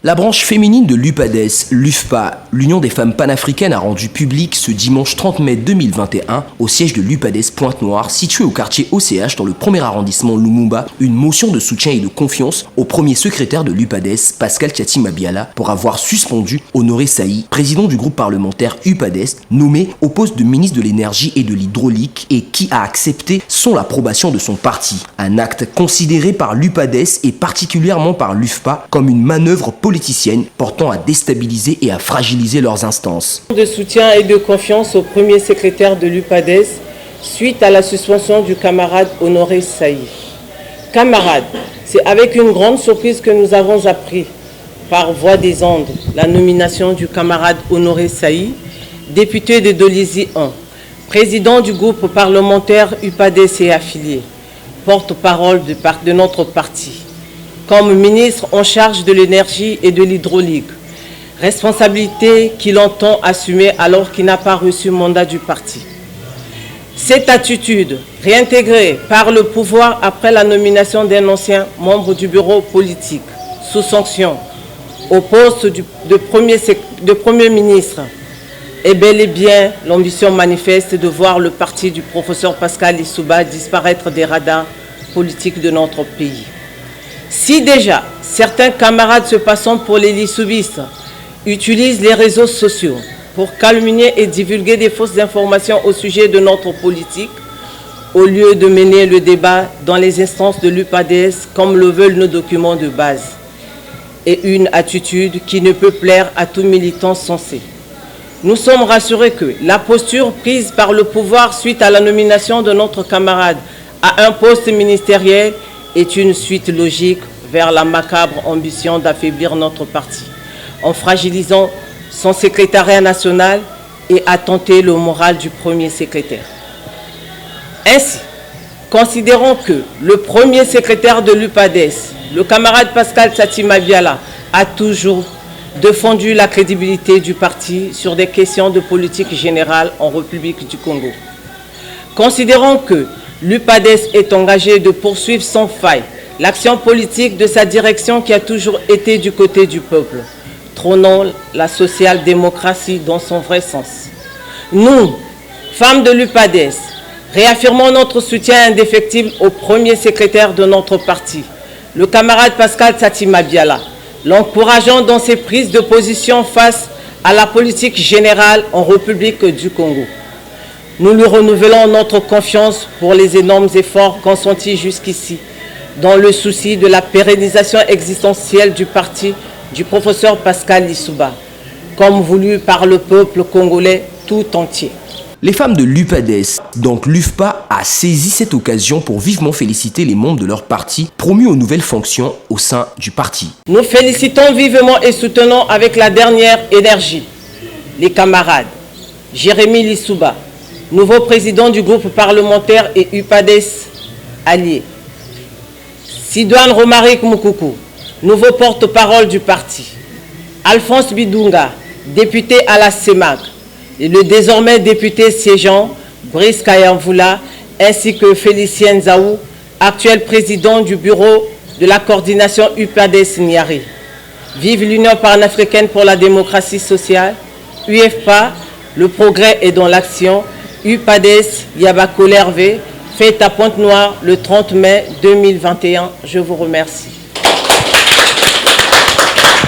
La branche féminine de l'UPADES, l'UFPA, l'Union des femmes panafricaines, a rendu public ce dimanche 30 mai 2021 au siège de l'UPADES Pointe-Noire, situé au quartier OCH dans le 1er arrondissement Lumumba, une motion de soutien et de confiance au premier secrétaire de l'UPADES, Pascal Thiati Mabiala, pour avoir suspendu Honoré Saï, président du groupe parlementaire UPADES, nommé au poste de ministre de l'énergie et de l'hydraulique et qui a accepté sans l'approbation de son parti. Un acte considéré par l'UPADES et particulièrement par l'UFPA comme une manœuvre politicienne portant à déstabiliser et à fragiliser leurs instances. De soutien et de confiance au premier secrétaire de l'UPADES suite à la suspension du camarade Honoré Saï. Camarade, c'est avec une grande surprise que nous avons appris par voie des ondes la nomination du camarade Honoré Saï, député de Dolisie 1, président du groupe parlementaire UPADES et affilié, porte-parole de notre parti, comme ministre en charge de l'énergie et de l'hydraulique, responsabilité qu'il entend assumer alors qu'il n'a pas reçu mandat du parti. Cette attitude, réintégrée par le pouvoir après la nomination d'un ancien membre du bureau politique, sous sanction, au poste de Premier ministre, est bel et bien l'ambition manifeste de voir le parti du professeur Pascal Lissouba disparaître des radars politiques de notre pays. Si déjà certains camarades se passant pour les lissoubistes utilisent les réseaux sociaux pour calomnier et divulguer des fausses informations au sujet de notre politique, au lieu de mener le débat dans les instances de l'UPADES comme le veulent nos documents de base, est une attitude qui ne peut plaire à tout militant sensé. Nous sommes rassurés que la posture prise par le pouvoir suite à la nomination de notre camarade à un poste ministériel est une suite logique vers la macabre ambition d'affaiblir notre parti, en fragilisant son secrétariat national et à tenter le moral du premier secrétaire. Ainsi, considérons que le premier secrétaire de l'UPADES, le camarade Pascal Thiati Mabiala, a toujours défendu la crédibilité du parti sur des questions de politique générale en République du Congo. Considérons que l'UPADES est engagé de poursuivre sans faille l'action politique de sa direction qui a toujours été du côté du peuple, trônant la social-démocratie dans son vrai sens. Nous, femmes de l'UPADES, réaffirmons notre soutien indéfectible au premier secrétaire de notre parti, le camarade Pascal Thiati Mabiala, l'encourageant dans ses prises de position face à la politique générale en République du Congo. Nous lui renouvelons notre confiance pour les énormes efforts consentis jusqu'ici, dans le souci de la pérennisation existentielle du parti du professeur Pascal Lissouba, comme voulu par le peuple congolais tout entier. Les femmes de l'UPADES, donc l'UFPA, a saisi cette occasion pour vivement féliciter les membres de leur parti promus aux nouvelles fonctions au sein du parti. Nous félicitons vivement et soutenons avec la dernière énergie les camarades Jérémy Lissouba, nouveau président du groupe parlementaire et UPADES allié, Sidoine Romaric Moukoukou, nouveau porte-parole du parti, Alphonse Bidunga, député à la CEMAC, et le désormais député siégeant, Brice Kayamvula, ainsi que Félicien Zaou, actuel président du bureau de la coordination UPADES Niari. Vive l'Union panafricaine pour la démocratie sociale, UFPA, le progrès est dans l'action, UPADES Yabako Hervé, fête à Pointe-Noire le 30 mai 2021. Je vous remercie.